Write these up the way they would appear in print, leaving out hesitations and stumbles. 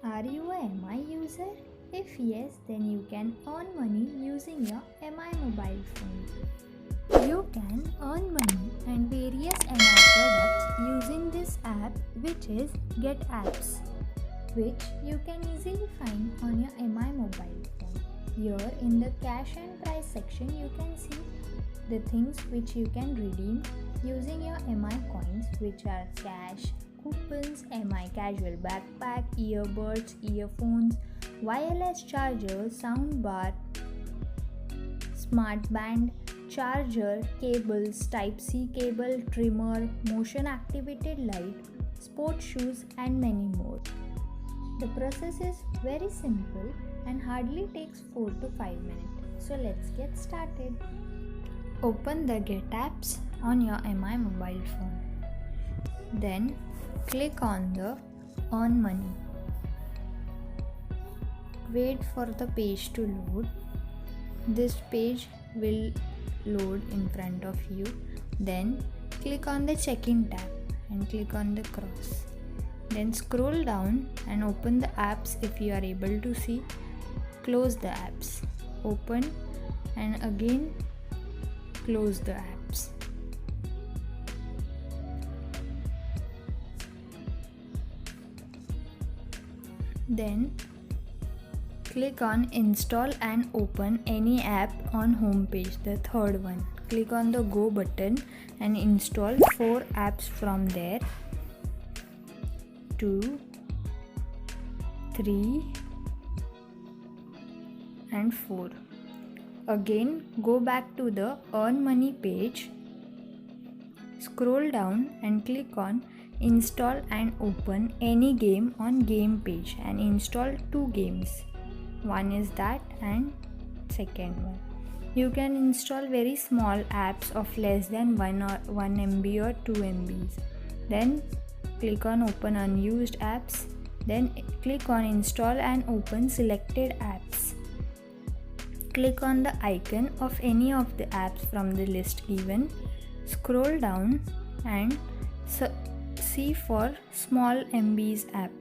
Are you a MI user? If yes, then you can earn money using your MI mobile phone. You can earn money and various MI products using this app, which is Get Apps, which you can easily find on your MI mobile phone. Here in the cash and price section, you can see the things which you can redeem using your MI coins, which are cash, coupons, MI casual backpack, earbuds, earphones, wireless charger, soundbar, smart band, charger, cables, type C cable, trimmer, motion activated light, sports shoes and many more. The process is very simple and hardly takes 4 to 5 minutes. So let's get started. Open the Get Apps on your MI mobile phone. Then click on the Earn Money. Wait for the page to load. This page will load in front of you. Then click on the Check-in tab and click on the cross. Then scroll down and open the apps if you are able to see. Close the apps. Open and again close the apps. Then click on Install and open any app on home page, the third one. Click on the Go button and install 4 apps from there. 2, 3 and 4. Again go back to the Earn Money page. Scroll down and click on Install and open any game on game page and install 2 games. One is that and second one. You can install very small apps of less than 1 MB or 2 MBs. Then click on Open Unused Apps. Then click on Install and open selected apps. Click on the icon of any of the apps from the list given. Scroll down and see for small MBs app.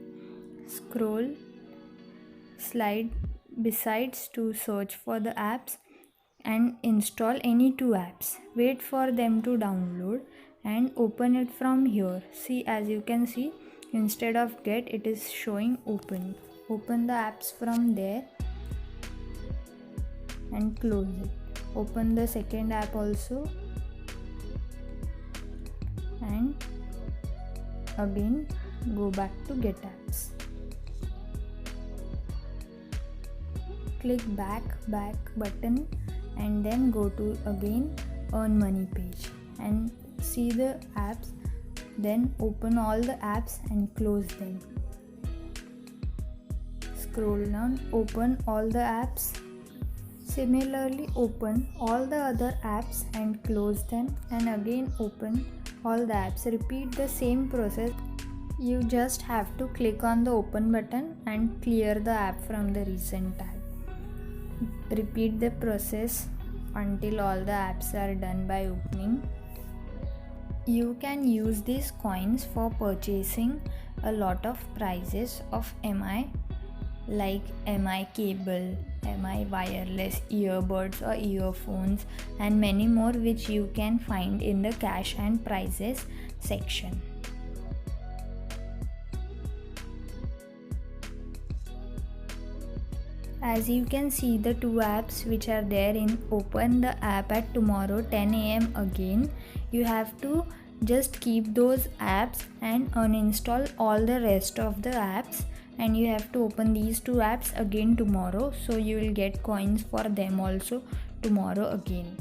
Slide besides to search for the apps and install any 2 apps. Wait for them to download and open it from here. See, as you can see, instead of Get, it is showing Open. Open the apps from there and close it. Open the second app also and again go back to Get Apps. Click back button and then go to again Earn Money page and see the apps. Then open all the apps and close them. Scroll down, open all the apps. Similarly, open all the other apps and close them and again open all the apps. Repeat the same process. You just have to click on the open button and clear the app from the recent tab. Repeat the process until all the apps are done by opening. You can use these coins for purchasing a lot of prizes of MI, like MI cable, MI wireless earbuds or earphones and many more, which you can find in the cash and prices section. As you can see, the 2 apps which are there in open the app at tomorrow 10 AM again. You have to just keep those apps and uninstall all the rest of the apps, and you have to open these 2 apps again tomorrow, so you will get coins for them also tomorrow again.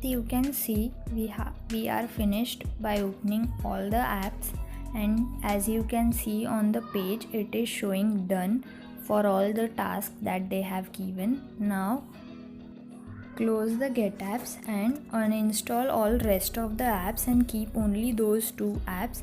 So you can see we are finished by opening all the apps, and as you can see on the page, it is showing done for all the tasks that they have given. Now close the Get Apps and uninstall all rest of the apps and keep only those 2 apps